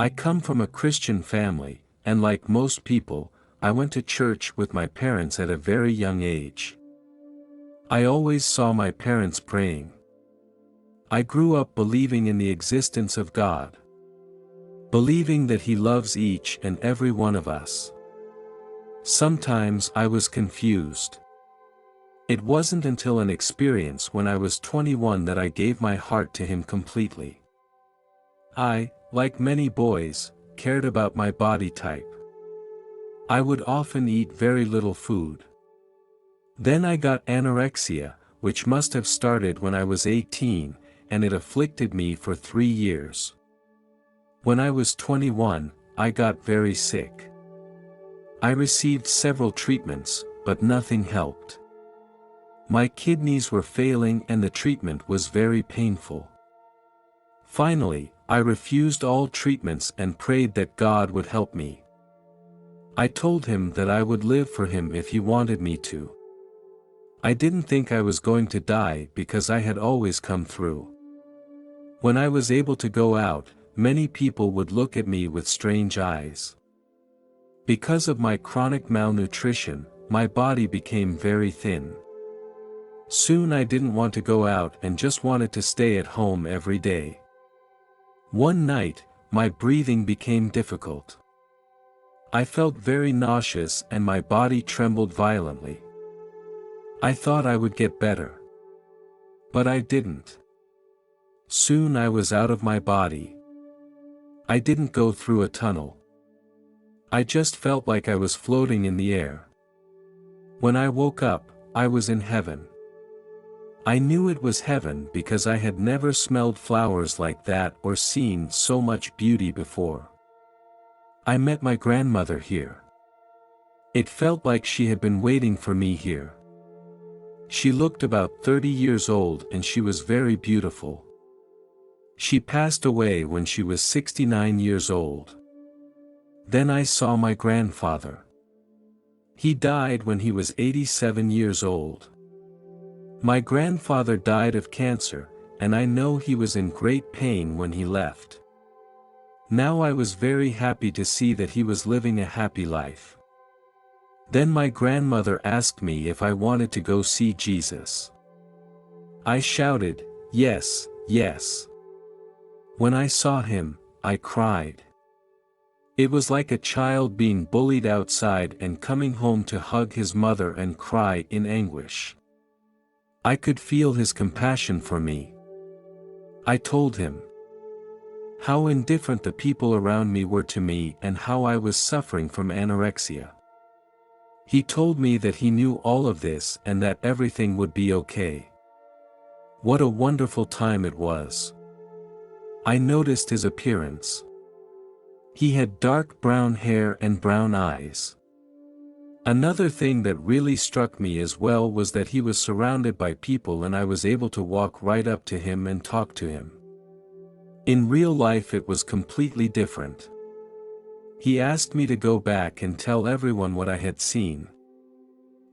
I come from a Christian family, and like most people, I went to church with my parents at a very young age. I always saw my parents praying. I grew up believing in the existence of God. Believing that He loves each and every one of us. Sometimes I was confused. It wasn't until an experience when I was 21 that I gave my heart to Him completely. I, like many boys, cared about my body type. I would often eat very little food. Then I got anorexia, which must have started when I was 18, and it afflicted me for 3 years. When I was 21, I got very sick. I received several treatments, but nothing helped. My kidneys were failing and the treatment was very painful. Finally, I refused all treatments and prayed that God would help me. I told Him that I would live for Him if He wanted me to. I didn't think I was going to die because I had always come through. When I was able to go out, many people would look at me with strange eyes. Because of my chronic malnutrition, my body became very thin. Soon I didn't want to go out and just wanted to stay at home every day. One night, my breathing became difficult. I felt very nauseous and my body trembled violently. I thought I would get better. But I didn't. Soon I was out of my body. I didn't go through a tunnel. I just felt like I was floating in the air. When I woke up, I was in heaven. I knew it was heaven because I had never smelled flowers like that or seen so much beauty before. I met my grandmother here. It felt like she had been waiting for me here. She looked about 30 years old and she was very beautiful. She passed away when she was 69 years old. Then I saw my grandfather. He died when he was 87 years old. My grandfather died of cancer, and I know he was in great pain when he left. Now I was very happy to see that he was living a happy life. Then my grandmother asked me if I wanted to go see Jesus. I shouted, "Yes, yes." When I saw him, I cried. It was like a child being bullied outside and coming home to hug his mother and cry in anguish. I could feel his compassion for me. I told him how indifferent the people around me were to me and how I was suffering from anorexia. He told me that he knew all of this and that everything would be okay. What a wonderful time it was. I noticed his appearance. He had dark brown hair and brown eyes. Another thing that really struck me as well was that he was surrounded by people and I was able to walk right up to him and talk to him. In real life it was completely different. He asked me to go back and tell everyone what I had seen.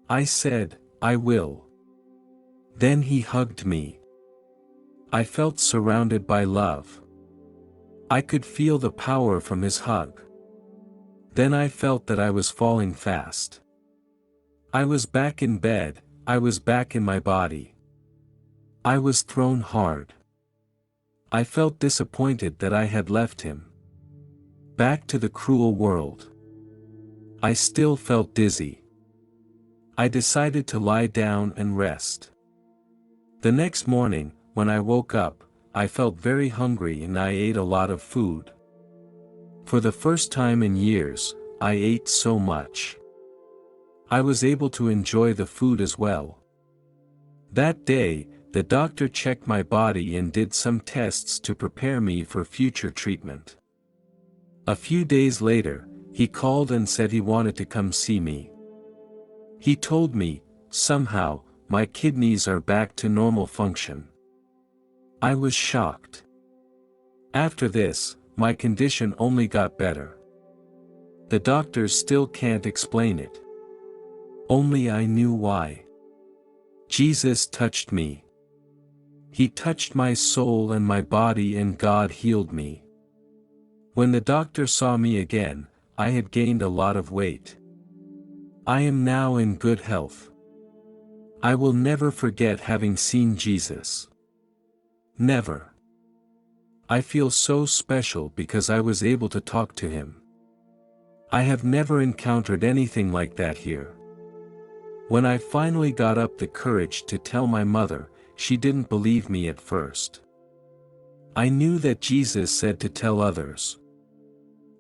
I said, "I will." Then he hugged me. I felt surrounded by love. I could feel the power from his hug. Then I felt that I was falling fast. I was back in bed, I was back in my body. I was thrown hard. I felt disappointed that I had left him. Back to the cruel world. I still felt dizzy. I decided to lie down and rest. The next morning, when I woke up, I felt very hungry and I ate a lot of food. For the first time in years, I ate so much. I was able to enjoy the food as well. That day, the doctor checked my body and did some tests to prepare me for future treatment. A few days later, he called and said he wanted to come see me. He told me, somehow, my kidneys are back to normal function. I was shocked. After this, my condition only got better. The doctors still can't explain it. Only I knew why. Jesus touched me. He touched my soul and my body and God healed me. When the doctor saw me again, I had gained a lot of weight. I am now in good health. I will never forget having seen Jesus. Never. I feel so special because I was able to talk to him. I have never encountered anything like that here. When I finally got up the courage to tell my mother, she didn't believe me at first. I knew that Jesus said to tell others.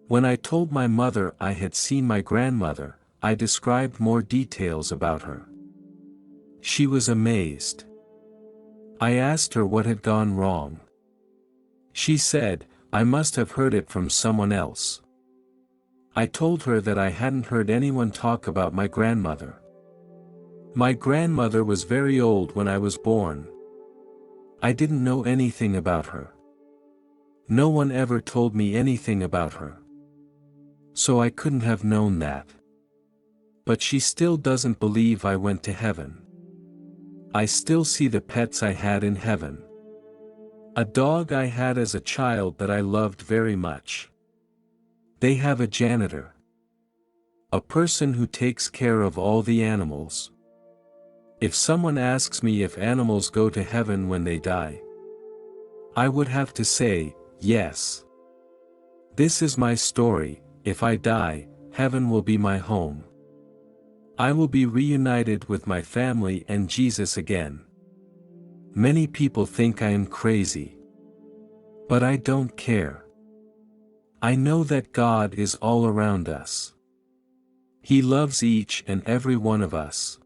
When I told my mother I had seen my grandmother, I described more details about her. She was amazed. I asked her what had gone wrong. She said, I must have heard it from someone else. I told her that I hadn't heard anyone talk about my grandmother. My grandmother was very old when I was born. I didn't know anything about her. No one ever told me anything about her. So I couldn't have known that. But she still doesn't believe I went to heaven. I still see the pets I had in heaven. A dog I had as a child that I loved very much. They have a janitor. A person who takes care of all the animals. If someone asks me if animals go to heaven when they die, I would have to say, yes. This is my story. If I die, heaven will be my home. I will be reunited with my family and Jesus again. Many people think I am crazy. But I don't care. I know that God is all around us. He loves each and every one of us.